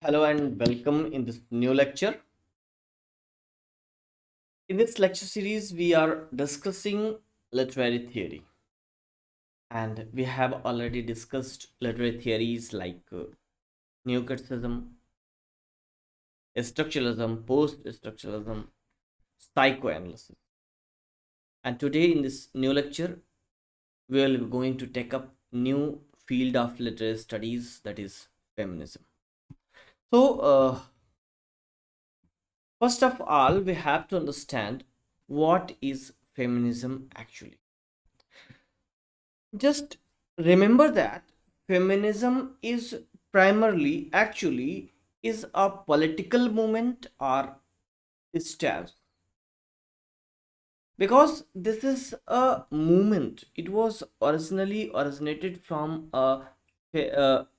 Hello and welcome in this new lecture. In this lecture series, we are discussing literary theory, and we have already discussed literary theories like neocriticism, structuralism, post-structuralism, psychoanalysis. And today, in this new lecture, we are going to take up new field of literary studies, that is feminism. So, first of all, we have to understand what is feminism actually. Just remember that feminism is primarily actually is a political movement or stance, because this is a movement. It was originally originated from a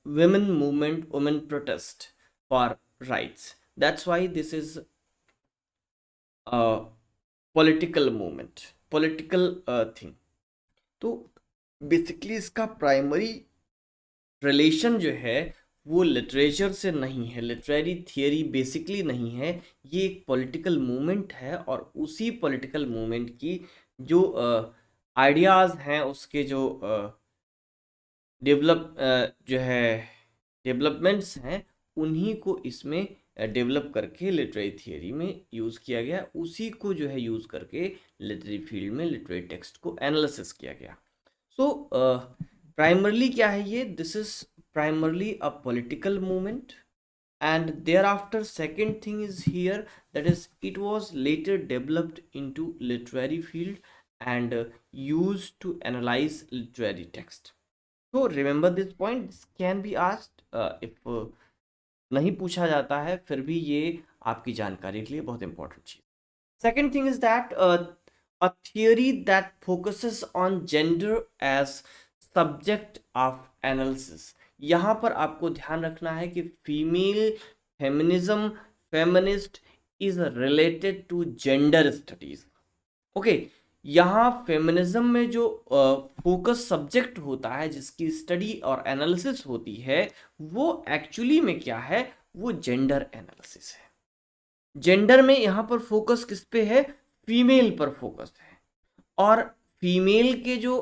women movement, women protest for rights. That's why this is a political movement, political thing. तो basically इसका primary relation जो है वो literature से नहीं है, literary theory basically नहीं है। ये एक पॉलिटिकल मूवमेंट है और उसी पॉलिटिकल मूवमेंट की जो आइडियाज़ हैं, उसके जो जो है डेवलपमेंट्स हैं, उन्हीं को इसमें डेवलप करके लिटरेरी थियरी में यूज़ किया गया। उसी को जो है यूज़ करके लिटरेरी फील्ड में लिटरेरी टेक्स्ट को एनालिसिस किया गया। सो प्राइमरली क्या है ये? This is primarily a political movement, and thereafter second thing is here, that is it was later developed into literary field and used to analyze literary text. So remember this point. This can be asked if नहीं पूछा जाता है फिर भी ये आपकी जानकारी के लिए बहुत इंपॉर्टेंट चीज। Second thing is that a theory that focuses on gender as subject of analysis. यहाँ पर आपको ध्यान रखना है कि female feminism, feminist is related to gender studies. Okay, यहाँ फेमिनिज्म में जो फोकस सब्जेक्ट होता है, जिसकी स्टडी और एनालिसिस होती है, वो एक्चुअली में क्या है? वो जेंडर एनालिसिस है। जेंडर में यहाँ पर फोकस किस पे है? फीमेल पर फोकस है, और फीमेल के जो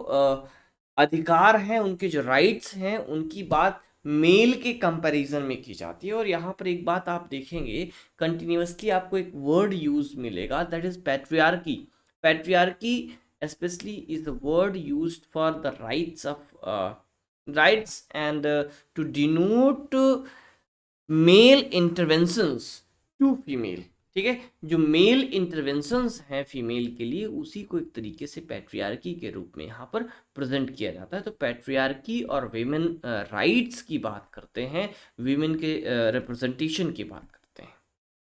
अधिकार हैं, उनके जो राइट्स हैं, उनकी बात मेल के कंपैरिजन में की जाती है। और यहाँ पर एक बात आप देखेंगे, कंटिन्यूअसली आपको एक वर्ड यूज मिलेगा, that is patriarchy. Patriarchy especially is the word used for the rights and to denote male interventions to female। ठीक है, जो मेल इंटरवेंशंस हैं फीमेल के लिए, उसी को एक तरीके से पैट्रियार्की के रूप में यहाँ पर प्रेजेंट किया जाता है। तो पैट्रियार्की और वीमेन राइट्स की बात करते हैं, वीमेन के रिप्रेजेंटेशन की बात करते हैं।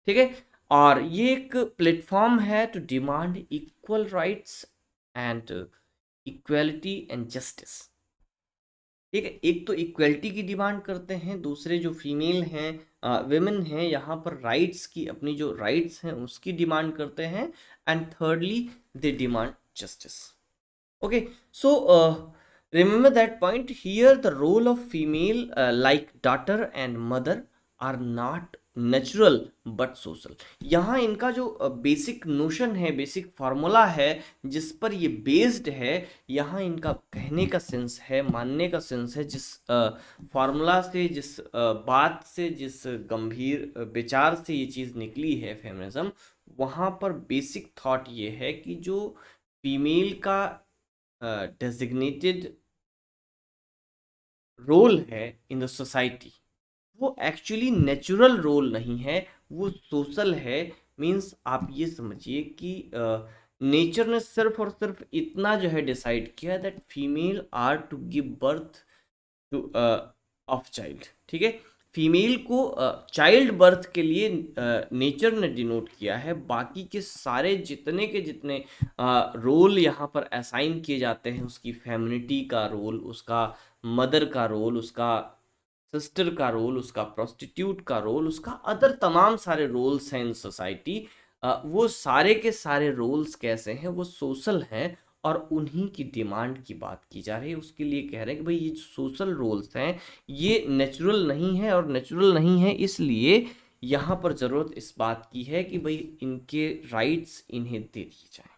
ठीक है, और ये एक प्लेटफॉर्म है to demand equal rights and equality and justice. ठीक है, एक तो इक्वलिटी की डिमांड करते हैं, दूसरे जो फीमेल हैं, वेमेन हैं, यहाँ पर राइट्स की, अपनी जो राइट्स हैं उसकी डिमांड करते हैं, and thirdly they demand justice. Okay, so remember that point here, the role of female like daughter and mother are not natural but social. यहाँ इनका जो बेसिक नोशन है, बेसिक फार्मूला है जिस पर ये बेस्ड है, यहाँ इनका कहने का सेंस है, मानने का सेंस है। जिस फार्मूला से, जिस बात से, जिस गंभीर विचार से ये चीज़ निकली है फेमिनिज्म, वहाँ पर बेसिक थॉट ये है कि जो फीमेल का डेजिग्नेटेड रोल है इन द सोसाइटी, वो एक्चुअली नेचुरल रोल नहीं है, वो सोशल है। मींस आप ये समझिए कि नेचर ने सिर्फ और सिर्फ इतना जो है डिसाइड किया that female are to give birth to of child. ठीक है, फीमेल को चाइल्ड बर्थ के लिए नेचर ने डिनोट किया है। बाकी के सारे जितने के जितने रोल यहाँ पर असाइन किए जाते हैं, उसकी फेमिनिटी का रोल, उसका मदर का रोल, उसका सिस्टर का रोल, उसका प्रोस्टिट्यूट का रोल, उसका अदर तमाम सारे रोल्स हैं इन सोसाइटी, वो सारे के सारे रोल्स कैसे हैं? वो सोशल हैं, और उन्हीं की डिमांड की बात की जा रही है। उसके लिए कह रहे हैं कि भाई ये सोशल रोल्स हैं ये नेचुरल नहीं है, और नेचुरल नहीं है इसलिए यहाँ पर ज़रूरत इस बात की है कि भाई इनके राइट्स इन्हें दे दिए जाएं,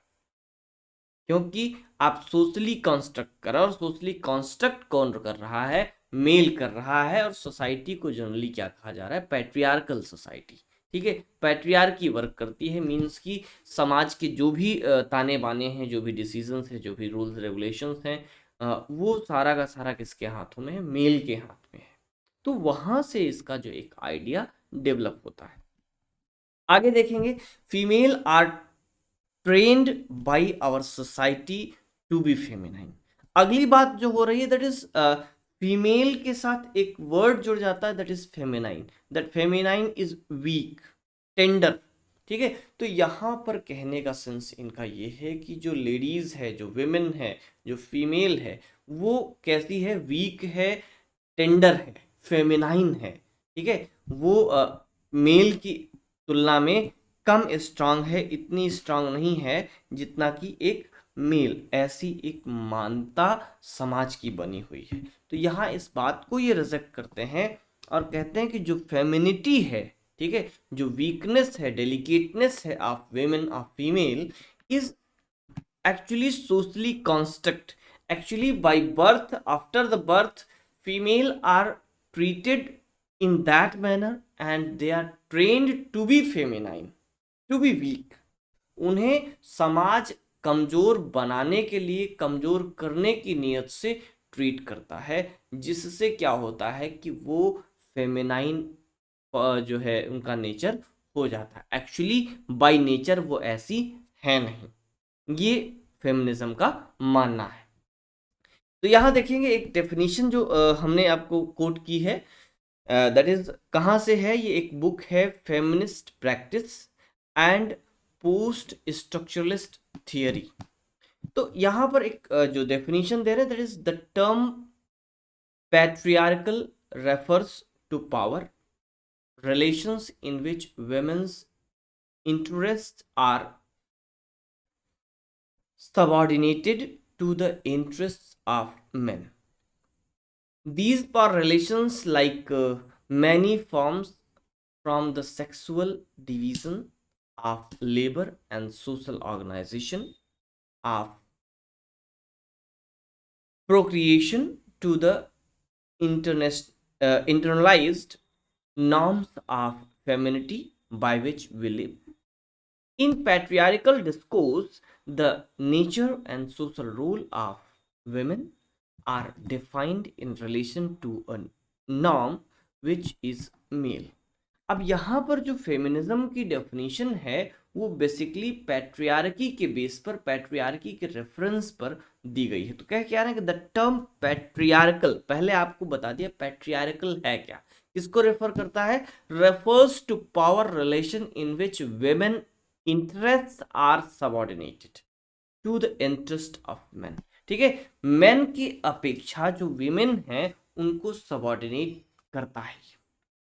क्योंकि आप सोशली कंस्ट्रक्ट कर रहे हो, और सोशली कंस्ट्रक्ट कौन कर रहा है, मेल कर रहा है। और सोसाइटी को जनरली क्या कहा जा रहा है, पैट्रियार्कल सोसाइटी। ठीक है, पैट्रियार्की वर्क करती है, मीन्स कि समाज के जो भी ताने बाने हैं, जो भी डिसीजंस हैं, जो भी रूल्स रेगुलेशंस हैं, वो सारा का सारा किसके हाथों में है, मेल के हाथ में है। तो वहां से इसका जो एक आइडिया डेवलप होता है। आगे देखेंगे, female are trained by our society to be feminine. अगली बात जो हो रही है दैट इज फीमेल के साथ एक वर्ड जुड़ जाता है that is feminine, that feminine is weak, tender. ठीक है, तो यहाँ पर कहने का सेंस इनका ये है कि जो लेडीज है, जो विमेन है, जो फीमेल है, वो कैसी है, वीक है, टेंडर है, फेमिनाइन है। ठीक है, वो मेल की तुलना में कम स्ट्रांग है, इतनी स्ट्रांग नहीं है जितना कि एक मेल, ऐसी एक मान्यता समाज की बनी हुई है। तो यहाँ इस बात को ये रिजेक्ट करते हैं और कहते हैं कि जो फेमिनिटी है, ठीक है, जो वीकनेस है, डेलिकेटनेस है of women, of female, is actually socially construct. Actually, by birth, after the birth, female are treated in that manner and they are trained to be feminine, to be weak. उन्हें समाज कमजोर बनाने के लिए, कमजोर करने की नीयत से ट्रीट करता है, जिससे क्या होता है कि वो फेमिनाइन जो है उनका नेचर हो जाता है। एक्चुअली बाय नेचर वो ऐसी है नहीं, ये फेमिनिज्म का मानना है। तो यहां देखेंगे एक डेफिनेशन जो हमने आपको कोट की है, दैट इज कहां से है, ये एक बुक है, feminist practice and post structuralist theory. तो यहां पर एक जो डेफिनेशन दे रहे हैं, that is the term patriarchal refers to power relations in which women's interests are subordinated to the interests of men. These power relations, like many forms from the sexual division of labor and social organization of procreation to the internalized norms of femininity by which we live. In patriarchal discourse, the nature and social role of women are defined in relation to a norm which is male. अब यहाँ पर जो feminism की definition है वो basically patriarchy के base पर, patriarchy के रेफरेंस पर दी गई है। तो क्या रहे हैं कि द टर्म पैट्रियार्कल, पहले आपको बता दिया पैट्रियार्कल है क्या, किसको रेफर करता है, refers to power relation in which women interest are subordinated to the interest of men. ठीक है, मेन की अपेक्षा जो विमेन है उनको सबऑर्डिनेट करता है।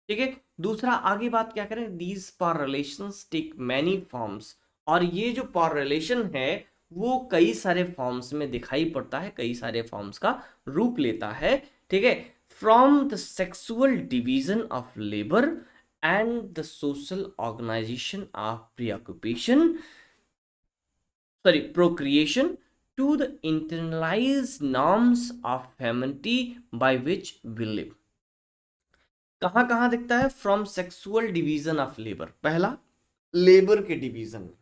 ठीक है, दूसरा आगे बात क्या करें, these power relations take many forms, और ये जो पावर रिलेशन है वो कई सारे फॉर्म्स में दिखाई पड़ता है, कई सारे फॉर्म्स का रूप लेता है। ठीक है, from the sexual division of labour and the social organization of procreation to the internalized norms of femininity by which we live. कहां कहां दिखता है, from sexual division of labour, पहला लेबर के डिवीजन में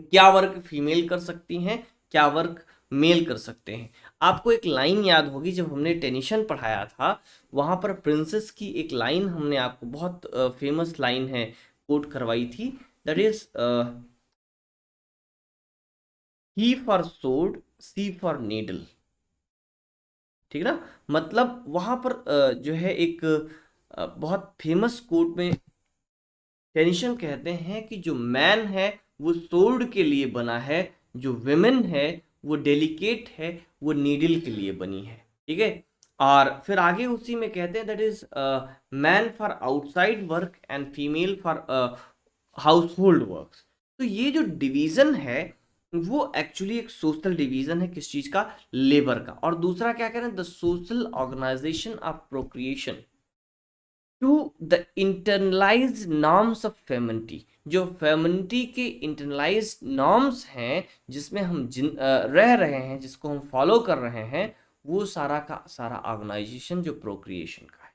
क्या वर्क फीमेल कर सकती हैं, क्या वर्क मेल कर सकते हैं। आपको एक लाइन याद होगी, जब हमने टेनिशन पढ़ाया था वहां पर प्रिंसेस की एक लाइन हमने आपको, बहुत फेमस लाइन है, कोट करवाई थी, that is he for sword she for needle. ठीक ना, मतलब वहां पर जो है एक बहुत फेमस कोट में टेनिशन कहते हैं कि जो मैन है वो सोर्ड के लिए बना है, जो विमेन है वो डेलिकेट है, वो नीडल के लिए बनी है। ठीक है, और फिर आगे उसी में कहते हैं that is man for outside work and female for house hold work. तो ये जो डिवीजन है वो एक्चुअली एक सोशल डिवीजन है किस चीज का, लेबर का। और दूसरा क्या कह रहे हैं, the social organisation of procreation to the internalise norms of femininity. जो फेमिनिटी के इंटरनलाइज नॉर्म्स हैं जिसमें हम रह रहे हैं, जिसको हम फॉलो कर रहे हैं, वो सारा का सारा ऑर्गेनाइजेशन जो प्रोक्रिएशन का है।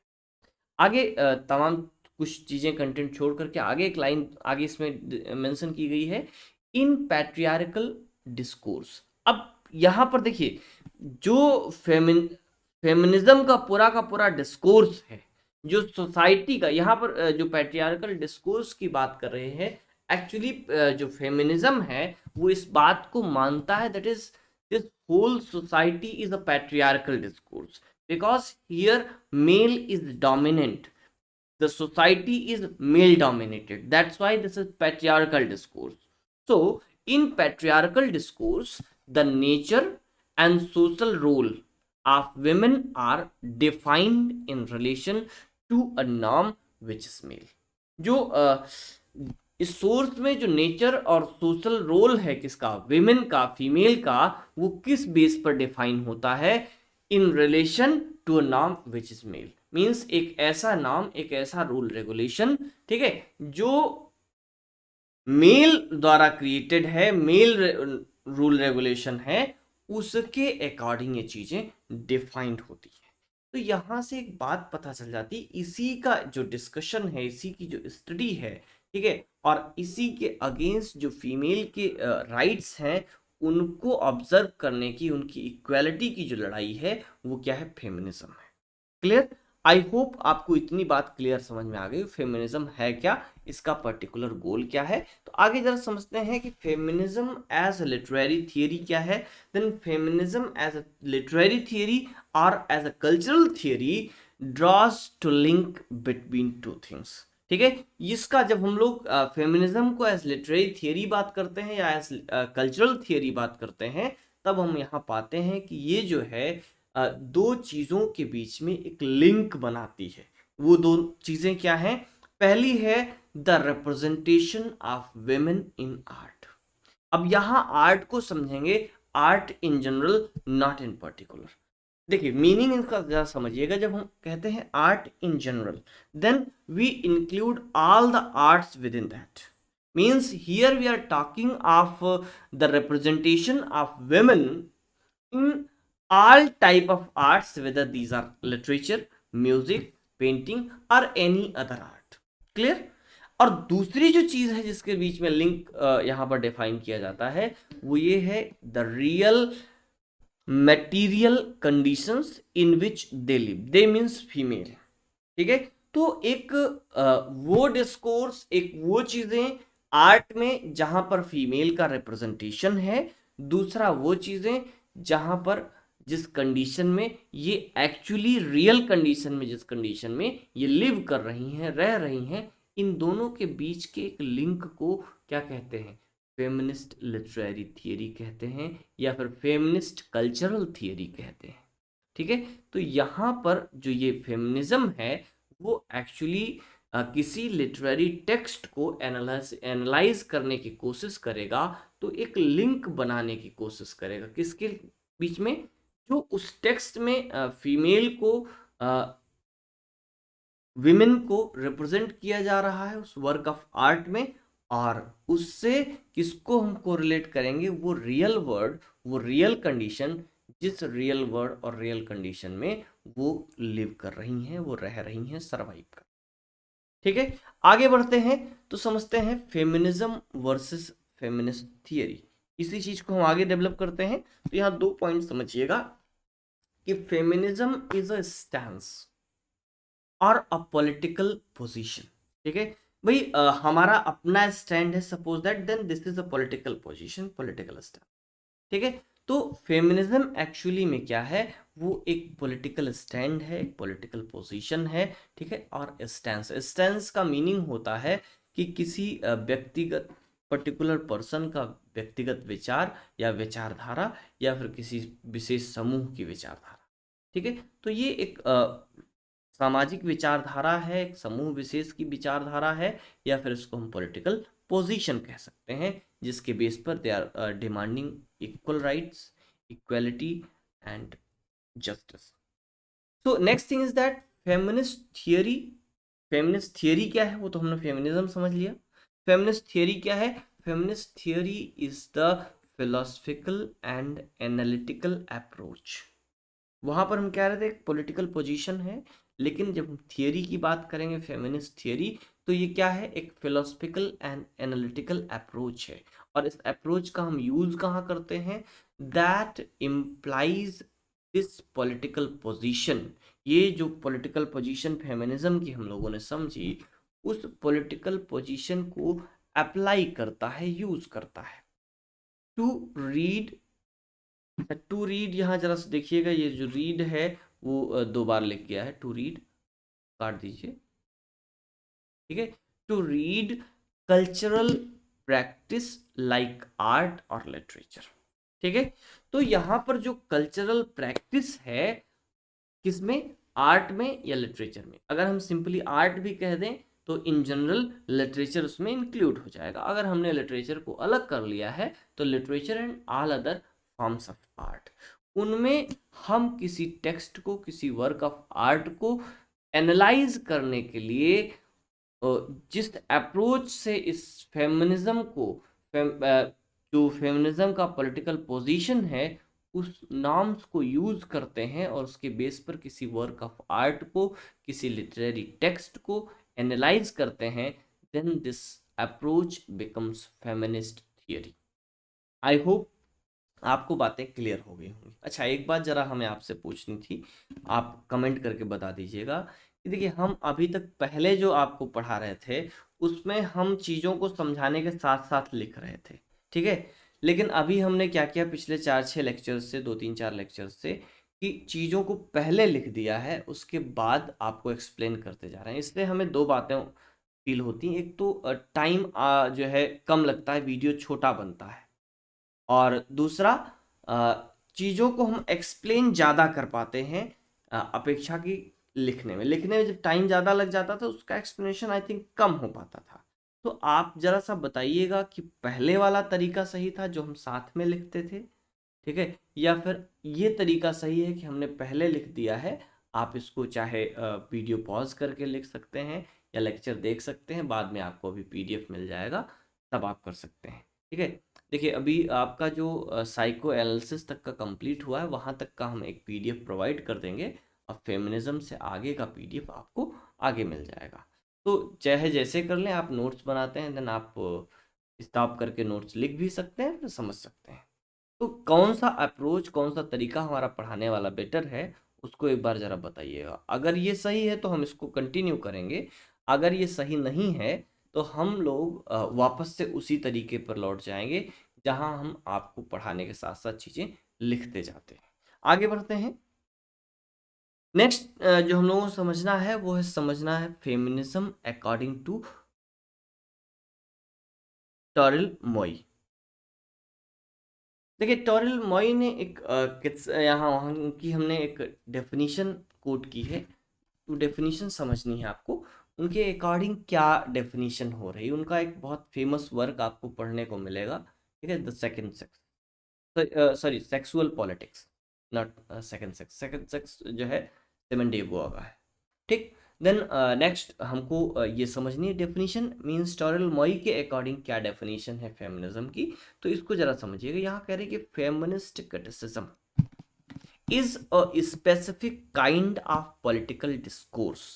आगे तमाम कुछ चीजें कंटेंट छोड़ करके आगे एक लाइन आगे इसमें मेंशन की गई है, इन पैट्रियार्कल डिस्कोर्स। अब यहां पर देखिए, जो फेमिनिज्म का पूरा डिस्कोर्स है, जो सोसाइटी का, यहाँ पर जो पैट्रियार्कल डिस्कोर्स की बात कर रहे हैं, एक्चुअली जो फेमिनिज्म है वो इस बात को मानता है that is this whole society is a patriarchal discourse, because here male is dominant, the society is male dominated, that's why this is patriarchal discourse. So in patriarchal discourse, the nature and social role of women are defined in relation to a norm which is male. जो इस source में जो nature और social role है किसका, women का, female का, वो किस बेस पर डिफाइन होता है, in relation to a norm which is male. Means एक ऐसा नॉर्म, एक ऐसा रूल रेगुलेशन, ठीक है, जो मेल द्वारा क्रिएटेड है, मेल रूल रेगुलेशन है, उसके अकॉर्डिंग ये चीजें डिफाइंड होती है। तो यहां से एक बात पता चल जाती, इसी का जो डिस्कशन है, इसी की जो स्टडी है, ठीक है, और इसी के अगेंस्ट जो फीमेल के राइट्स हैं उनको ऑब्जर्व करने की, उनकी इक्वालिटी की जो लड़ाई है, वो क्या है, फेमिनिज्म है। क्लियर? आई होप आपको इतनी बात क्लियर समझ में आ गई, फेमिनिज्म है क्या, इसका पर्टिकुलर गोल क्या है। तो आगे जरा समझते हैं कि feminism as a literary theory क्या है। Then feminism as a literary theory और as a cultural theory draws to link between two things. ठीक है, इसका जब हम लोग फेमिनिज्म को एज लिटरेरी थियरी बात करते हैं या एज कल्चरल थियरी बात करते हैं, तब हम यहाँ पाते हैं कि ये जो है दो चीजों के बीच में एक लिंक बनाती है। वो दो चीजें क्या हैं? पहली है the representation of women in art. अब यहां आर्ट को समझेंगे, art in general, not in particular. देखिए मीनिंग इसका जरा समझिएगा, जब हम कहते हैं art in general, then we include all the arts within that. Means here we are talking of the representation of women in all type of arts, whether these are literature, music, painting or any other art. Clear? और दूसरी जो चीज है जिसके बीच में link यहां पर define किया जाता है, वो ये है the real material conditions in which they live, they means female. ठीक है, तो एक वो डिस्कोर्स, एक वो चीजें आर्ट में जहां पर फीमेल का रिप्रेजेंटेशन है, दूसरा वो चीजें जहां पर जिस कंडीशन में ये एक्चुअली रियल कंडीशन में, जिस कंडीशन में ये लिव कर रही हैं, रह रही हैं, इन दोनों के बीच के एक लिंक को क्या कहते हैं, फेमिनिस्ट लिटरेरी थियरी कहते हैं, या फिर फेमिनिस्ट कल्चरल थियरी कहते हैं। ठीक है, तो यहाँ पर जो ये फेमिनिज्म है वो एक्चुअली किसी लिटरेरी टेक्स्ट को एनालाइज करने की कोशिश करेगा, तो एक लिंक बनाने की कोशिश करेगा किसके बीच में, जो उस टेक्स्ट में फीमेल को, विमेन को रिप्रेजेंट किया जा रहा है उस वर्क ऑफ आर्ट में, और उससे किसको हम कोरिलेट करेंगे, वो रियल वर्ड, वो रियल कंडीशन, जिस रियल वर्ड और रियल कंडीशन में वो लिव कर रही हैं, वो रह रही हैं, सरवाइव कर। ठीक है, आगे बढ़ते हैं तो समझते हैं फेमिनिज्म वर्सेस फेमिनिस्ट थियरी। इसी चीज को हम आगे डेवलप करते हैं। तो यहाँ दो पॉइंट समझिएगा कि फेमिनिज्म इज अ स्टैंस और अ पॉलिटिकल पोजीशन। ठीक है भाई, हमारा अपना स्टैंड है, suppose that, then this is a political position, political stand. ठीक है, तो फेमिनिज्म एक्चुअली में क्या है, वो एक पॉलिटिकल स्टैंड है, एक पॉलिटिकल पोजीशन है। ठीक है, और स्टैंस, स्टैंस का मीनिंग होता है कि किसी व्यक्तिगत पर्टिकुलर पर्सन का व्यक्तिगत विचार या विचारधारा, या फिर किसी विशेष समूह की विचारधारा। ठीक है, तो ये एक सामाजिक विचारधारा है, एक समूह विशेष की विचारधारा है, या फिर इसको हम पॉलिटिकल पोजीशन कह सकते हैं, जिसके बेस पर they are demanding equal rights, equality and justice. So next thing is that feminist theory क्या है, वो तो हमने फेमिनिज्म समझ लिया। फेमिनिस्ट थियरी क्या है? Feminist theory is the philosophical and analytical approach. वहां पर हम कह रहे थे एक पॉलिटिकल पोजीशन है, लेकिन जब हम थियरी की बात करेंगे फेमिनिस्ट थियरी, तो ये क्या है? एक फिलोसफिकल एंड एनालिटिकल अप्रोच है। और इस अप्रोच का हम यूज कहाँ करते हैं? That implies this political position. ये जो पॉलिटिकल पोजीशन फेमिनिज्म की हम लोगों ने समझी, उस पॉलिटिकल पोजीशन को अप्लाई करता है, यूज करता है। टू रीड, टू रीड यहाँ जरा से देखिएगा, ये जो रीड है वो 2 बार लिख गया है। टू रीड काट दीजिए, ठीक है। To read cultural practice like art और लिटरेचर, ठीक है। तो यहाँ पर जो कल्चरल प्रैक्टिस है, किसमें? आर्ट में या लिटरेचर में? अगर हम सिंपली आर्ट भी कह दें तो इन जनरल लिटरेचर उसमें इंक्लूड हो जाएगा। अगर हमने लिटरेचर को अलग कर लिया है तो literature and all other forms of art, उनमें हम किसी टेक्स्ट को, किसी वर्क ऑफ आर्ट को एनालाइज करने के लिए जिस अप्रोच से इस फेमिनिज्म को जो फेमिनिज्म का पॉलिटिकल पोजीशन है, उस नॉर्म्स को यूज करते हैं और उसके बेस पर किसी वर्क ऑफ आर्ट को, किसी लिटरेरी टेक्स्ट को एनालाइज करते हैं, then this approach becomes feminist theory. I hope आपको बातें क्लियर हो गई होंगी। अच्छा, एक बात जरा हमें आपसे पूछनी थी, आप कमेंट करके बता दीजिएगा कि देखिए, हम अभी तक पहले जो आपको पढ़ा रहे थे उसमें हम चीज़ों को समझाने के साथ साथ लिख रहे थे, ठीक है। लेकिन अभी हमने क्या किया पिछले 4-6 लेक्चर्स से, 2-3-4 लेक्चर्स से, कि चीज़ों को पहले लिख दिया है, उसके बाद आपको एक्सप्लेन करते जा रहे हैं। इसलिए हमें 2 बातें फील होती हैं। एक तो टाइम जो है कम लगता है, वीडियो छोटा बनता है, और दूसरा चीज़ों को हम एक्सप्लेन ज़्यादा कर पाते हैं अपेक्षा की लिखने में जब टाइम ज़्यादा लग जाता था, उसका एक्सप्लेनेशन आई थिंक कम हो पाता था। तो आप ज़रा सा बताइएगा कि पहले वाला तरीका सही था जो हम साथ में लिखते थे, ठीक है, या फिर ये तरीका सही है कि हमने पहले लिख दिया है। आप इसको चाहे वीडियो पॉज करके लिख सकते हैं या लेक्चर देख सकते हैं, बाद में आपको अभी पीडीएफ मिल जाएगा, तब आप कर सकते हैं, ठीक है। देखिए, अभी आपका जो साइको एनालिसिस तक का कंप्लीट हुआ है, वहाँ तक का हम एक पीडीएफ प्रोवाइड कर देंगे। अब फेमिनिज्म से आगे का पीडीएफ आपको आगे मिल जाएगा। तो चाहे जैसे कर लें, आप नोट्स बनाते हैं, देन आप स्टॉप करके नोट्स लिख भी सकते हैं, फिर समझ सकते हैं। तो कौन सा अप्रोच, कौन सा तरीका हमारा पढ़ाने वाला बेटर है, उसको एक बार ज़रा बताइएगा। अगर ये सही है तो हम इसको कंटिन्यू करेंगे, अगर ये सही नहीं है तो हम लोग वापस से उसी तरीके पर लौट जाएंगे जहां हम आपको पढ़ाने के साथ साथ चीज़ें लिखते जाते हैं। आगे बढ़ते हैं। नेक्स्ट जो हम लोगों को समझना है वो है, समझना है फेमिनिज्म अकॉर्डिंग टू टॉरेल मॉई। देखिए, टॉरेल मॉई ने एक यहाँ वहाँ की हमने एक डेफिनेशन कोट की है, तो डेफिनेशन समझनी है आपको। उनके अकॉर्डिंग क्या डेफिनेशन हो रही है, उनका एक बहुत फेमस वर्क आपको पढ़ने को मिलेगा, ठीक है, the second sex, sorry, sexual politics, not second sex जो है सिमन डे बोआ का है, ठीक। देन नेक्स्ट हमको ये समझनी है डेफिनेशन, मीन्स टॉरल मॉई के अकॉर्डिंग क्या डेफिनेशन है फेमिनिज्म की। तो इसको जरा समझिएगा। यहाँ कह रहे हैं कि feminist criticism is a specific kind of political discourse,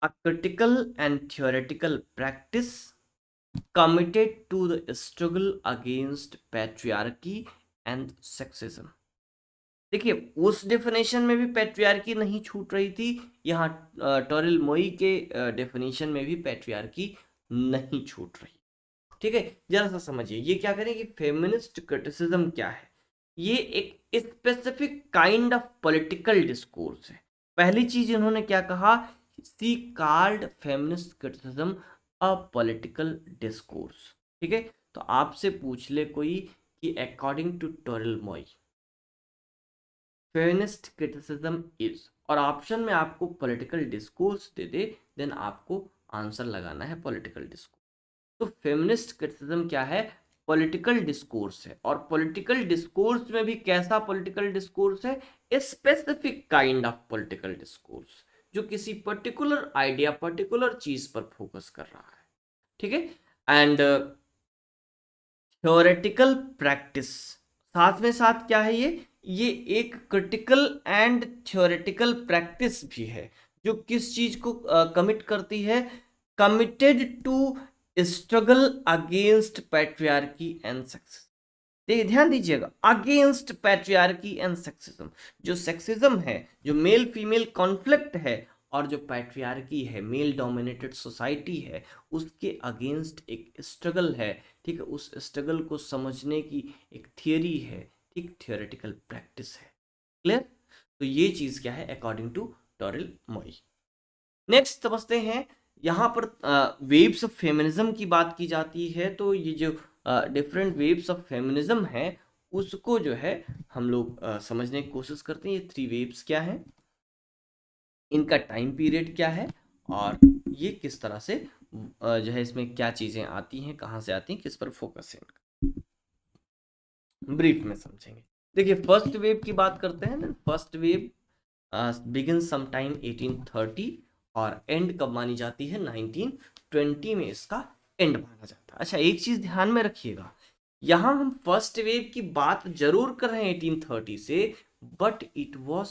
a critical and theoretical practice committed to the struggle against patriarchy and sexism। देखिए, उस डेफिनेशन में भी पैट्रियार्की नहीं छूट रही थी, यहाँ टॉरेल मोई के डेफिनेशन में भी पैट्रियार्की नहीं छूट रही, ठीक है। जरा सा समझिए, ये क्या करें कि फेमिनिस्ट क्रिटिसिज्म क्या है? ये एक specific kind of political discourse है। पहली चीज इन्होंने क्या कहा? She called feminist criticism a political discourse, ठीक है। तो आपसे पूछ ले कोई कि according to Toril Moi feminist criticism is, और ऑप्शन में आपको पॉलिटिकल डिस्कोर्स दे दे, देन आपको आंसर लगाना है पॉलिटिकल डिस्कोर्स। तो फेमिनिस्ट क्रिटिसिज्म क्या है? पॉलिटिकल डिस्कोर्स है। और पॉलिटिकल डिस्कोर्स में भी कैसा पॉलिटिकल डिस्कोर्स है? A specific kind of political discourse, जो किसी पर्टिकुलर आइडिया, पर्टिकुलर चीज पर फोकस कर रहा है। ठीक है। एंड थ्योरेटिकल प्रैक्टिस, साथ में साथ क्या है ये एक क्रिटिकल एंड थ्योरेटिकल प्रैक्टिस भी है, जो किस चीज को कमिट करती है? Committed to struggle against patriarchy and sexism. देखिए, ध्यान दीजिएगा, अगेंस्ट पैट्रियार्की एंड सेक्सिज्म। जो सेक्सिज्म है, जो मेल फीमेल कॉन्फ्लिक्ट है, और जो पैट्रियार्की है, मेल डोमिनेटेड सोसाइटी है, उसके अगेंस्ट एक स्ट्रगल है। ठीक है, उस स्ट्रगल को समझने की एक थियरी है, ठीक, थियोरेटिकल प्रैक्टिस है। क्लियर? तो ये चीज क्या है अकॉर्डिंग टू टोरेल मोई। नेक्स्ट समझते हैं, यहाँ पर वेव्स ऑफ फेमिनिज्म की बात की जाती है। तो ये जो डिफरेंट वेव्स ऑफ फेमिनिज्म है, उसको जो है हम लोग समझने की कोशिश करते हैं। ये 3 वेव्स क्या हैं, इनका टाइम पीरियड क्या है, और ये किस तरह से जो है इसमें क्या चीज़ें आती हैं, कहाँ से आती हैं, किस पर फोकस है इनका, ब्रीफ में समझेंगे। देखिए, फर्स्ट वेव की बात करते हैं ना। फर्स्ट वेव बिगिन समटाइम 1830 और एंड कब मानी जाती है? 1920 में इसका एंड माना जाता है। अच्छा, एक चीज ध्यान में रखिएगा, यहाँ हम फर्स्ट वेव की बात जरूर कर रहे हैं 1830 से, बट इट वॉज,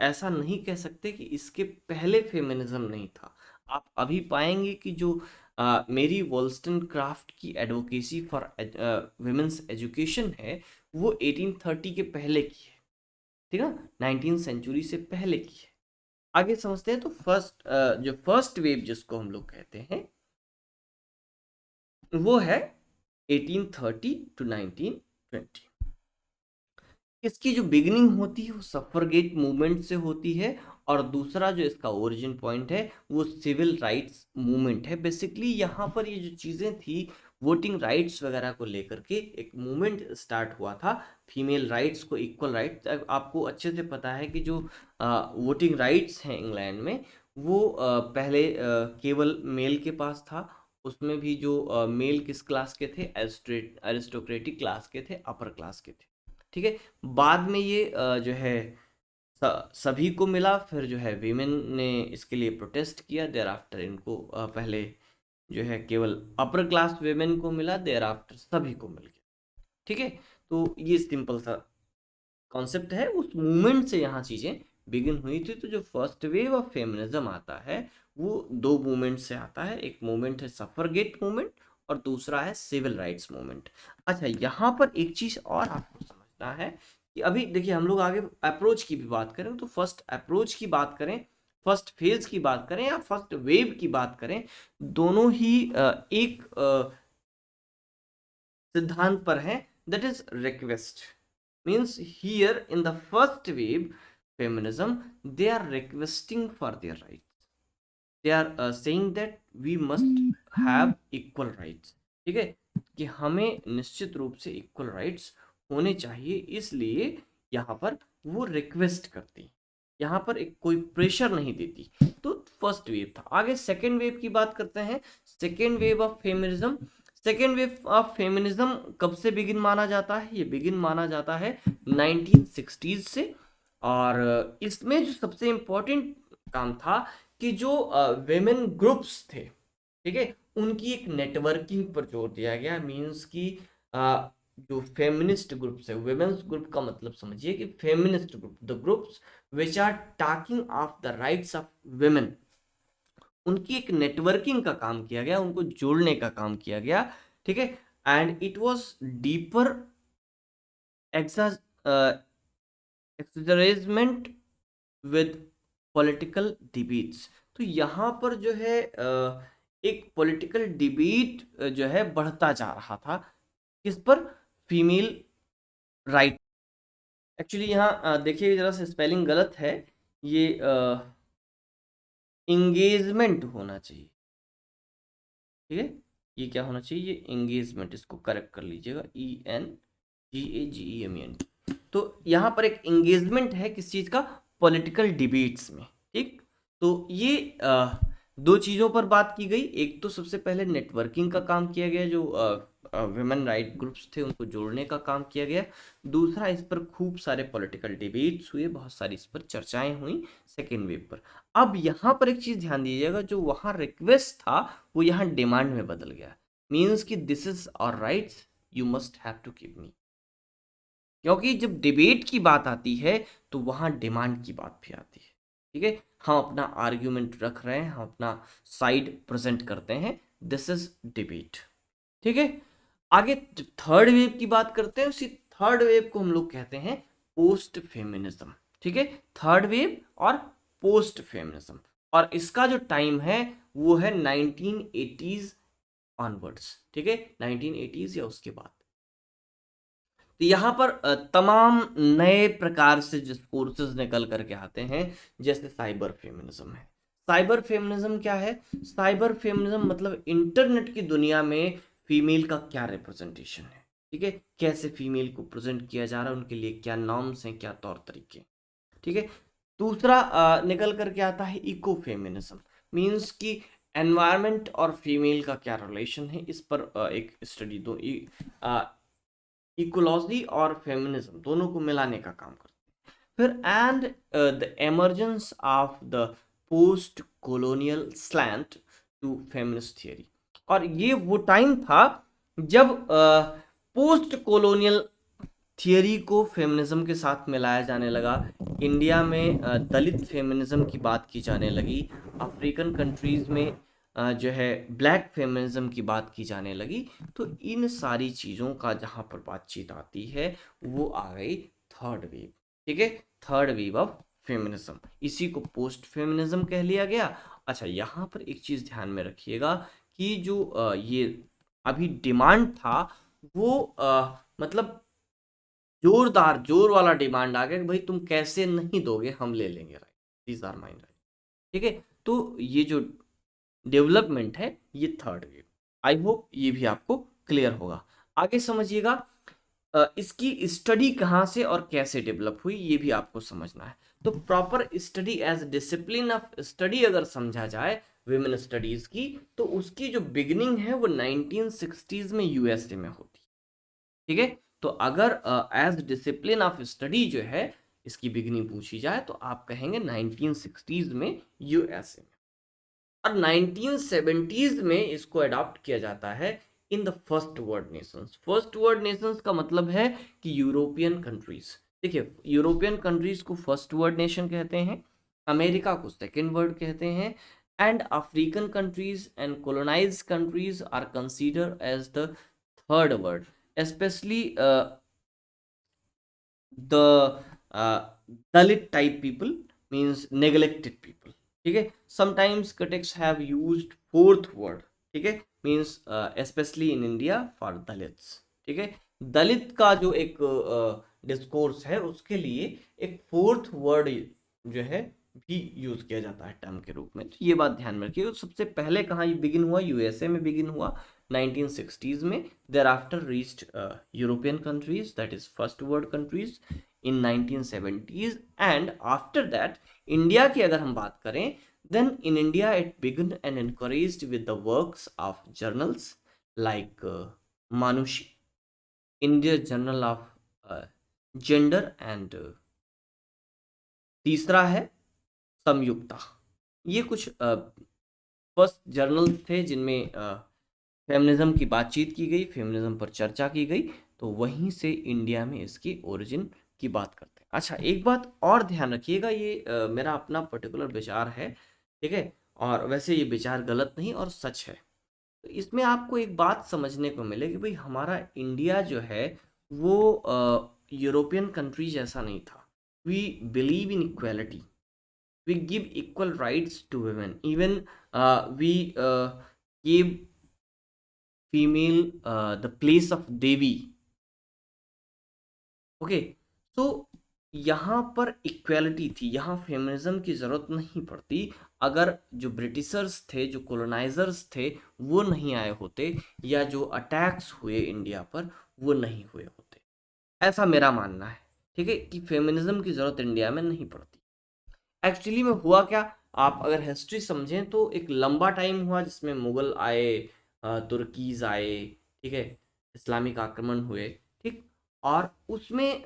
ऐसा नहीं कह सकते कि इसके पहले फेमिनिज्म नहीं था। आप अभी पाएंगे कि जो मेरी वॉल्स्टनक्राफ्ट की एडवोकेसी फॉर वुमेन्स एजुकेशन है, वो 1830 के पहले की है। ठीक है, 19th सेंचुरी से पहले की है। आगे समझते हैं। तो जो फर्स्ट वेव जिसको हम लोग कहते हैं, वो है 1830 टू 1920। इसकी जो बिगिनिंग होती है वो सफरगेट मूवमेंट से होती है, और दूसरा जो इसका ओरिजिन पॉइंट है वो सिविल राइट्स मूवमेंट है। बेसिकली यहाँ पर ये जो चीज़ें थी, वोटिंग राइट्स वगैरह को लेकर के एक मूवमेंट स्टार्ट हुआ था, फीमेल राइट्स को इक्वल राइट्स। आपको अच्छे से पता है कि जो वोटिंग राइट्स हैं इंग्लैंड में, वो पहले केवल मेल के पास था। उसमें भी जो मेल किस क्लास के थे? एरिस्टोक्रेटिक क्लास के थे, अपर क्लास के थे। ठीक है, बाद में ये जो है सभी को मिला। फिर जो है वीमेन ने इसके लिए प्रोटेस्ट किया। देयर आफ्टर इनको पहले जो है केवल अपर क्लास वीमेन को मिला, देयर आफ्टर सभी को मिल गया। ठीक है, तो ये सिंपल सा कॉन्सेप्ट है। उस मूवमेंट से यहाँ चीज़ें बिगिन हुई थी। तो जो फर्स्ट वेव ऑफ फेमिनिज्म आता है, वो 2 मूवमेंट से आता है। एक मूवमेंट है सफरगेट मूवमेंट, और दूसरा है सिविल राइट्स मूवमेंट। अच्छा, यहाँ पर एक चीज़ और आपको समझना है कि अभी देखिए, हम लोग आगे अप्रोच की भी बात करें, तो फर्स्ट अप्रोच की बात करें, फर्स्ट फेज की बात करें, या फर्स्ट वेव की बात करें, दोनों ही एक सिद्धांत पर हैं, that is request. Means here in the first wave feminism, they are requesting for their rights. They are saying that we must have equal rights. ठीक है, कि हमें निश्चित रूप से इक्वल राइट्स होने चाहिए, इसलिए यहाँ पर वो रिक्वेस्ट करती, यहाँ पर एक कोई प्रेशर नहीं देती। तो फर्स्ट वेव था। आगे सेकेंड वेव की बात करते हैं। Second wave of feminism, second wave of feminism कब से बिगिन माना जाता है? ये बिगिन माना जाता है 1960s से। और इसमें जो सबसे इम्पोर्टेंट काम था कि जो वेमेन ग्रुप्स थे, ठीक है, उनकी एक नेटवर्किंग पर जोर दिया गया। मींस कि जो फेमिनिस्ट ग्रुप्स है, वेमेन्स ग्रुप का मतलब समझिए कि feminist group, the groups which are talking of the rights of women, उनकी एक नेटवर्किंग का काम किया गया, उनको जोड़ने का काम किया गया। ठीक है, and it was deeper engagement with political debates. तो यहाँ पर जो है एक पॉलिटिकल डिबेट जो है बढ़ता जा रहा था, किस पर? Female right. एक्चुअली यहाँ देखिए, जरा से स्पेलिंग गलत है, ये इंगेजमेंट होना चाहिए। ठीक है, ये क्या होना चाहिए? ये एंगेजमेंट, इसको करेक्ट कर लीजिएगा, ENGAGEMENT। तो यहाँ पर एक एंगेजमेंट है किस चीज़ का? पॉलिटिकल डिबेट्स में। ठीक, तो ये दो चीज़ों पर बात की गई, एक तो सबसे पहले नेटवर्किंग का काम किया गया, जो वुमेन राइट ग्रुप्स थे उनको जोड़ने का काम किया गया। दूसरा, इस पर खूब सारे पॉलिटिकल डिबेट्स हुए, बहुत सारी इस पर चर्चाएं हुई सेकेंड वेव पर। अब यहाँ पर एक चीज़ ध्यान दीजिएगा, जो वहाँ रिक्वेस्ट था वो यहाँ डिमांड में बदल गया। मीन्स कि this is our rights, you must have to give me. क्योंकि जब डिबेट की बात आती है तो वहाँ डिमांड की बात भी आती है। ठीक है, हम अपना आर्ग्यूमेंट रख रहे हैं, हम अपना साइड प्रेजेंट करते हैं, दिस इज डिबेट। ठीक है, आगे थर्ड वेव की बात करते हैं। उसी थर्ड वेव को हम लोग कहते हैं पोस्ट फेमिनिज्म। ठीक है, थर्ड वेव और पोस्ट फेमिनिज्म, और इसका जो टाइम है वो है 1980s ऑनवर्ड्स। ठीक है, 1980s या उसके बाद। तो यहाँ पर तमाम नए प्रकार से जिस कोर्सेज निकल करके आते हैं, जैसे साइबर फेमिनिज्म है। साइबर फेमिनिज्म क्या है? साइबर फेमिनिज्म मतलब इंटरनेट की दुनिया में फीमेल का क्या रिप्रेजेंटेशन है। ठीक है, कैसे फीमेल को प्रेजेंट किया जा रहा है, उनके लिए क्या नॉर्म्स हैं, क्या तौर तरीके। ठीक है, दूसरा निकल करके आता है इको फेमिनिज्म। मीन्स कि एनवायरनमेंट और फीमेल का क्या रिलेशन है, इस पर एक स्टडी दो। इकोलॉजी और फेमिनिज्म दोनों को मिलाने का काम करते हैं। फिर and the emergence of the post colonial slant to feminist theory. और ये वो टाइम था जब पोस्ट कॉलोनियल थियरी को फेमिनिज्म के साथ मिलाया जाने लगा। इंडिया में दलित फेमिनिज्म की बात की जाने लगी। अफ्रीकन कंट्रीज में जो है ब्लैक फेमिनिज्म की बात की जाने लगी। तो इन सारी चीज़ों का जहाँ पर बातचीत आती है वो आ गई थर्ड वेव। ठीक है, थर्ड वेव ऑफ फेमिनिज्म, इसी को पोस्ट फेमिनिज्म कह लिया गया। अच्छा, यहाँ पर एक चीज़ ध्यान में रखिएगा कि जो ये अभी डिमांड था वो मतलब जोरदार जोर वाला डिमांड आ गया कि भाई तुम कैसे नहीं दोगे, हम ले लेंगे right, these are mine right. ठीक है, तो ये जो डेवलपमेंट है ये थर्ड वेव। आई होप ये भी आपको क्लियर होगा। आगे समझिएगा, इसकी स्टडी कहाँ से और कैसे डेवलप हुई ये भी आपको समझना है। तो proper study as discipline of study अगर समझा जाए विमेन स्टडीज की, तो उसकी जो बिगिनिंग है वो 1960s में यूएसए में होती है। ठीक है, तो अगर एज डिसिप्लिन ऑफ स्टडी जो है इसकी बिगिनिंग पूछी जाए तो आप कहेंगे 1960s में यूएसए में। और 1970s में इसको अडॉप्ट किया जाता है in the first world nations. First world nations का मतलब है कि यूरोपियन कंट्रीज। देखिए, यूरोपियन कंट्रीज को फर्स्ट वर्ल्ड नेशन कहते हैं, अमेरिका को सेकेंड वर्ल्ड कहते हैं, and African countries and colonised countries are consider as the third world, especially the Dalit type people, means neglected people. ठीक है, sometimes critics have used fourth word, ठीक है, means especially in India for Dalits। ठीक है, दलित का जो एक discourse है उसके लिए एक फोर्थ वर्ड जो है भी यूज किया जाता है टर्म के रूप में। तो ये बात ध्यान में रखिए। सबसे पहले कहाँ ये बिगिन हुआ? यूएसए में बिगिन हुआ 1960s में। There after reached European countries, that is first world countries in 1970s। And after that India की अगर हम बात करें, then in India it began and encouraged with the works of journals like Manushi, Indian Journal of Gender and तीसरा है संयुक्ता। ये कुछ first journal थे जिनमें फेमिनिज्म की बातचीत की गई, फेमिनिज्म पर चर्चा की गई। तो वहीं से इंडिया में इसकी ओरिजिन की बात करते हैं। अच्छा, एक बात और ध्यान रखिएगा, ये मेरा अपना पर्टिकुलर विचार है, ठीक है, और वैसे ये विचार गलत नहीं और सच है। तो इसमें आपको एक बात समझने को मिले कि भाई हमारा इंडिया जो है वो यूरोपियन कंट्री जैसा नहीं था। We believe in equality, we give equal rights to women, even we give female the place of devi। Okay, तो यहाँ पर इक्वालिटी थी, यहाँ फेमिनिज्म की ज़रूरत नहीं पड़ती। अगर जो ब्रिटिशर्स थे, जो कॉलोनाइजर्स थे, वो नहीं आए होते, या जो अटैक्स हुए इंडिया पर वो नहीं हुए होते, ऐसा मेरा मानना है। ठीक है, कि फेमिनिज्म की ज़रूरत इंडिया में नहीं पड़ती। एक्चुअली में हुआ क्या, आप अगर हिस्ट्री समझें तो एक लंबा टाइम हुआ जिसमें मुगल आए, तुर्कीज आए, ठीक है, इस्लामिक आक्रमण हुए, ठीक। और उसमें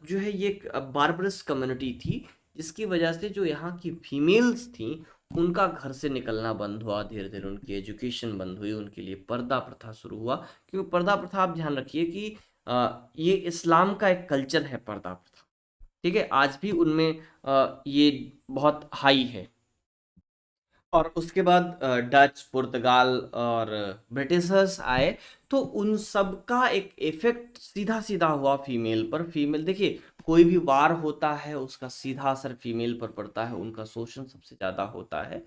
जो है ये बार्बरस कम्युनिटी थी, जिसकी वजह से जो यहाँ की फीमेल्स थी उनका घर से निकलना बंद हुआ, धीरे धीरे उनकी एजुकेशन बंद हुई, उनके लिए पर्दा प्रथा शुरू हुआ। क्योंकि पर्दा प्रथा, आप ध्यान रखिए कि ये इस्लाम का एक कल्चर है पर्दा प्रथा, ठीक है, आज भी उनमें ये बहुत हाई है। और उसके बाद डच, पुर्तगाल और ब्रिटिशर्स आए, तो उन सब का एक इफेक्ट सीधा सीधा हुआ फीमेल पर। फीमेल, देखिए, कोई भी वार होता है उसका सीधा असर फीमेल पर पड़ता है, उनका शोषण सबसे ज़्यादा होता है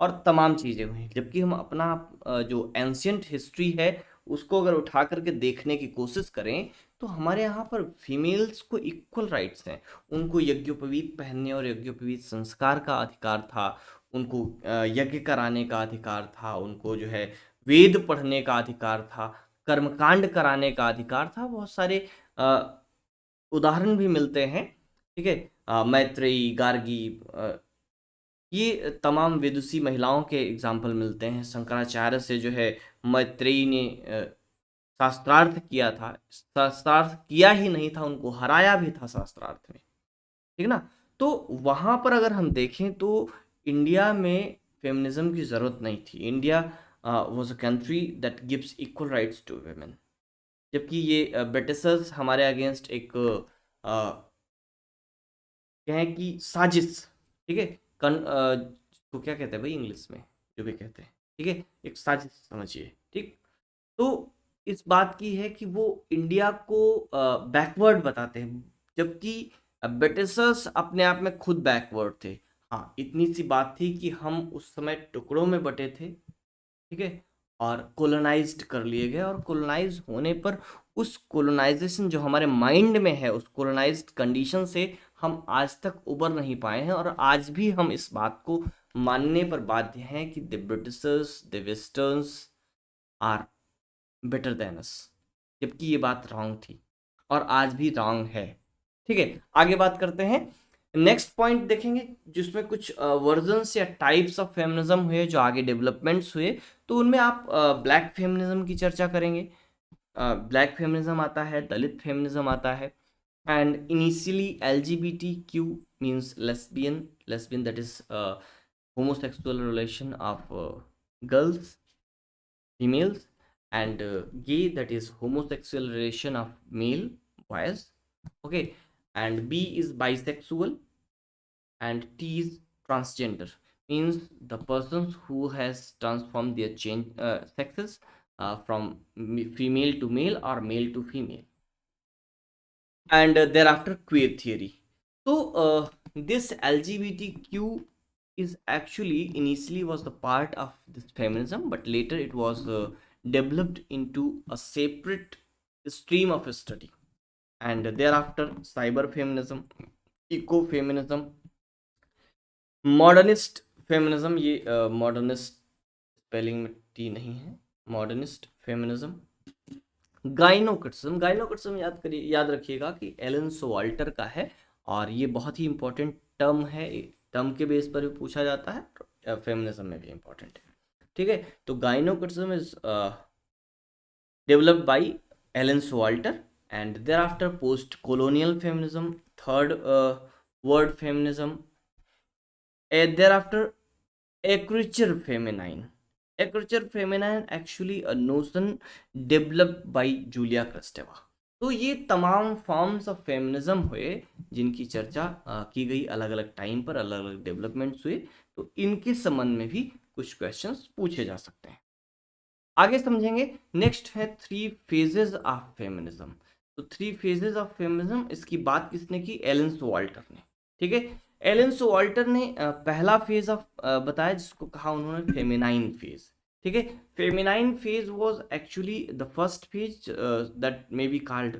और तमाम चीज़ें हुई। जबकि हम अपना जो एंशियंट हिस्ट्री है उसको अगर उठा करके देखने की कोशिश करें तो हमारे यहाँ पर फीमेल्स को इक्वल राइट्स हैं। उनको यज्ञोपवीत पहनने और यज्ञोपवीत संस्कार का अधिकार था, उनको यज्ञ कराने का अधिकार था, उनको जो है वेद पढ़ने का अधिकार था, कर्मकांड कराने का अधिकार था। बहुत सारे उदाहरण भी मिलते हैं, ठीक है, मैत्रेयी, गार्गी, ये तमाम विदुषी महिलाओं के एग्जाम्पल मिलते हैं। शंकराचार्य से जो है मैत्रेयी ने शास्त्रार्थ किया था, शास्त्रार्थ किया ही नहीं था, उनको हराया भी था शास्त्रार्थ में, ठीक ना। तो वहां पर अगर हम देखें तो इंडिया में फेमिनिज्म की जरूरत नहीं थी। India was a country that gives equal rights to women. जबकि ये ब्रिटिशर्स हमारे अगेंस्ट एक कहें कि साजिश, ठीक है, तो क्या कहते हैं भाई इंग्लिश में, जो भी कहते हैं, ठीक है, एक साजिश समझिए, ठीक। तो इस बात की है कि वो इंडिया को बैकवर्ड बताते हैं, जबकि ब्रिटिशर्स अपने आप में खुद बैकवर्ड थे। हाँ, इतनी सी बात थी कि हम उस समय टुकड़ों में बटे थे, ठीक है, और कोलोनाइज्ड कर लिए गए। और कोलोनाइज होने पर उस कोलोनाइजेशन जो हमारे माइंड में है, उस कोलोनाइज्ड कंडीशन से हम आज तक उबर नहीं पाए हैं। और आज भी हम इस बात को मानने पर बाध्य हैं कि the Britishers, the westerns are better than us. जबकि ये बात रॉन्ग थी और आज भी रॉन्ग है, ठीक है। आगे बात करते हैं, नेक्स्ट पॉइंट देखेंगे जिसमें कुछ वर्जन्स या टाइप्स ऑफ फेमिनिज्म हुए, जो आगे डेवलपमेंट्स हुए। तो उनमें आप ब्लैक फेमिनिज्म की चर्चा करेंगे। ब्लैक फेमिनिज्म आता है, दलित फेमिनिज्म आता है, and initially LGBTQ means lesbian, lesbian that is homosexual relation of girls, females, and gay, that is homosexual relation of male, boys, okay. And B is bisexual, and T is transgender, means the persons who has transformed their change sexes from female to male or male to female. And thereafter queer theory. So this LGBTQ is actually initially was the part of this feminism, but later it was developed into a separate stream of study. And thereafter cyber feminism, eco feminism, modernist feminism, ये modernist spelling में T नहीं है, modernist feminism, गाइनोक्रिटिज्म। गाइनोक्रिटिज्म याद करिए, याद रखिएगा कि Elon Showalter का है, और ये बहुत ही इंपॉर्टेंट टर्म है, टर्म के बेस पर भी पूछा जाता है, फेमिनिज्म में भी इंपॉर्टेंट है, ठीक है। तो गाइनोक्रिटिज्म is developed by Ellen Swalter, and thereafter post-colonial feminism, third word feminism, and thereafter écriture feminine. Écriture feminine actually a notion developed by Julia Kristeva. तो ये तमाम फॉर्म्स ऑफ फेमिनिज्म हुए जिनकी चर्चा की गई अलग अलग टाइम पर, अलग अलग डेवलपमेंट्स हुए। तो इनके संबंध में भी कुछ क्वेश्चंस पूछे जा सकते हैं। आगे समझेंगे। नेक्स्ट है 3 फेजेस ऑफ फेमिनिज्म। तो 3 फेजेस ऑफ फेमिनिज्म, इसकी बात किसने की? एलन सोवाल्टर ने, ठीक है। एलन सोवाल्टर ने पहला फेज ऑफ बताया, जिसको कहा उन्होंने फेमिनाइन फेज, ठीक है। Feminine phase was actually the first phase that may be called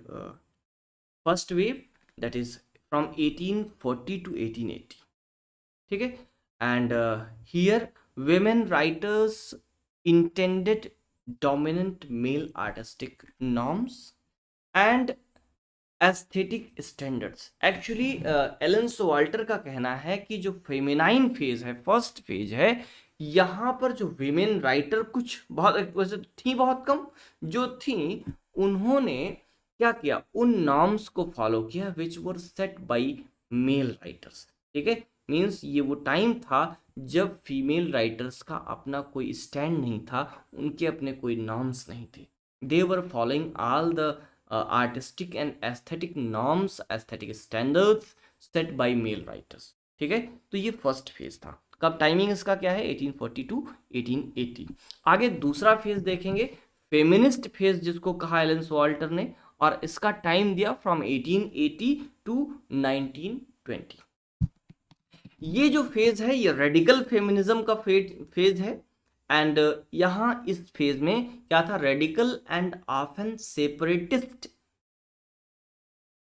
first wave, that is from 1840 to 1880, ठीक है। And here women writers intended dominant male artistic norms, and aesthetic standards. Actually Elaine Showalter का कहना है कि जो feminine phase है, first phase है, यहाँ पर जो विमेन राइटर कुछ बहुत वैसे थी, बहुत कम जो थी, उन्होंने क्या किया, उन नॉर्म्स को फॉलो किया विच वर सेट बाय मेल राइटर्स। ठीक है, मीन्स ये वो टाइम था जब फीमेल राइटर्स का अपना कोई स्टैंड नहीं था, उनके अपने कोई नॉर्म्स नहीं थे। They were following all the artistic and aesthetic norms, aesthetic standards set by male writers. ठीक है, तो ये फर्स्ट फेज था। कब, टाइमिंग इसका क्या है, 1840 टू 1880। आगे दूसरा फेज देखेंगे, फेमिनिस्ट फेज जिसको कहा एलन सोवाल्टर ने, और इसका टाइम दिया फ्रॉम 1880 टू 1920। ये जो फेज है ये रेडिकल फेमिनिज्म का फेज है। एंड यहां इस फेज में क्या था, radical and often separatist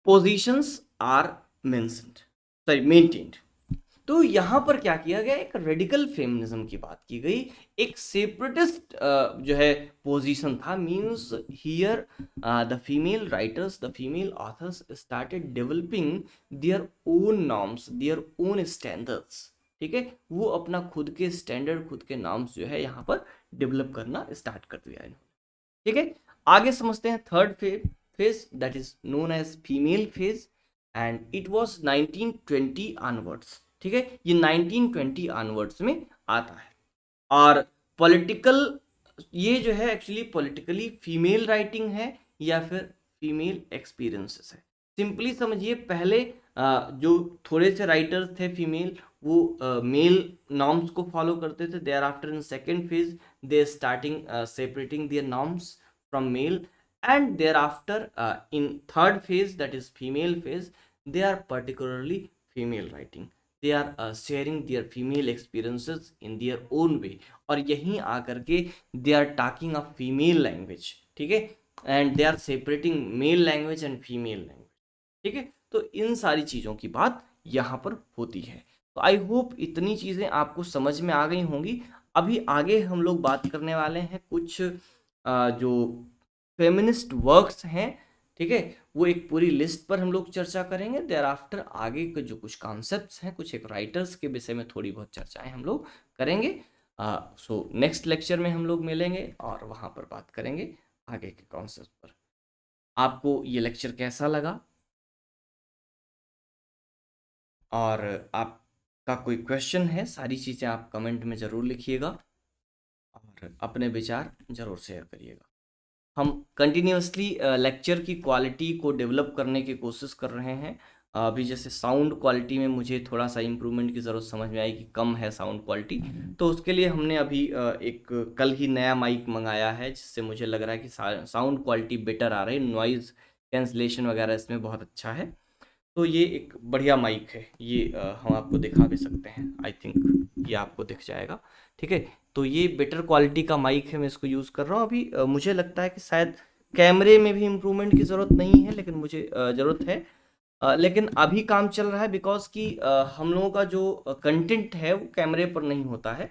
positions are mentioned, sorry maintained. तो यहां पर क्या किया गया, एक रेडिकल फेमिनिज्म की बात की गई, एक सेपरेटिस्ट जो है पोजीशन था। Means here the female writers, the female authors started developing their own norms, their own standards. ठीक है, वो अपना खुद के स्टैंडर्ड, खुद के नॉर्म्स जो है यहाँ पर डेवलप करना स्टार्ट कर दिया है। ठीक है, आगे समझते हैं third phase that is known as female phase, and it was 1920 onwards. ठीक है, ये 1920 ऑनवर्ड्स में आता है। और पॉलिटिकल, ये जो है एक्चुअली पॉलिटिकली फीमेल राइटिंग है या फिर फीमेल एक्सपीरियंसेस है। सिंपली समझिए, पहले जो थोड़े से राइटर्स थे फीमेल, वो मेल नॉर्म्स को फॉलो करते थे। Thereafter in second phase they starting separating their norms from male, and thereafter in third phase, that is female phase, they are particularly female writing, they are sharing their female experiences in their own way, और यहीं आकर के they are talking of female language। ठीक है, and they are separating male language and female language। ठीक है, तो इन सारी चीज़ों की बात यहाँ पर होती है। तो आई होप इतनी चीज़ें आपको समझ में आ गई होंगी। अभी आगे हम लोग बात करने वाले हैं कुछ जो फेमिनिस्ट वर्क्स हैं। ठीक है, वो एक पूरी लिस्ट पर हम लोग चर्चा करेंगे। देयर आफ्टर आगे के जो कुछ कॉन्सेप्ट्स हैं, कुछ एक राइटर्स के विषय में थोड़ी बहुत चर्चाएं हम लोग करेंगे। सो नेक्स्ट लेक्चर में हम लोग मिलेंगे और वहाँ पर बात करेंगे आगे के कॉन्सेप्ट पर। आपको ये लेक्चर कैसा लगा, और आपका कोई क्वेश्चन है, सारी चीज़ें आप कमेंट में ज़रूर लिखिएगा और अपने विचार ज़रूर शेयर करिएगा। हम कंटिन्यूसली लेक्चर की क्वालिटी को डेवलप करने की कोशिश कर रहे हैं। अभी जैसे साउंड क्वालिटी में मुझे थोड़ा सा इम्प्रूवमेंट की ज़रूरत समझ में आई कि कम है साउंड क्वालिटी, तो उसके लिए हमने अभी एक कल ही नया माइक मंगाया है, जिससे मुझे लग रहा है कि साउंड क्वालिटी बेटर आ रही है, नॉइज़ कैंसलेशन वगैरह इसमें बहुत अच्छा है। तो ये एक बढ़िया माइक है, ये हम आपको दिखा भी सकते हैं। आई थिंक ये आपको दिख जाएगा। ठीक है, तो ये बेटर क्वालिटी का माइक है, मैं इसको यूज़ कर रहा हूँ अभी। मुझे लगता है कि शायद कैमरे में भी इम्प्रूवमेंट की ज़रूरत नहीं है, लेकिन मुझे ज़रूरत है। लेकिन अभी काम चल रहा है बिकॉज कि हम लोगों का जो कंटेंट है वो कैमरे पर नहीं होता है।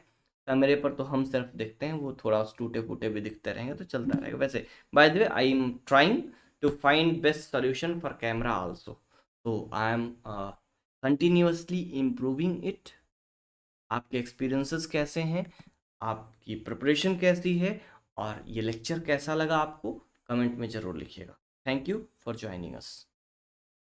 कैमरे पर तो हम सिर्फ देखते हैं, वो थोड़ा टूटे फूटे भी दिखते रहेंगे तो चलता रहेगा। वैसे by the way, I am trying to find best solution for camera also, तो I am continuously improving it. आपके एक्सपीरियंसेस कैसे हैं, आपकी प्रिपरेशन कैसी है, और ये लेक्चर कैसा लगा आपको, कमेंट में ज़रूर लिखिएगा। Thank you for joining us.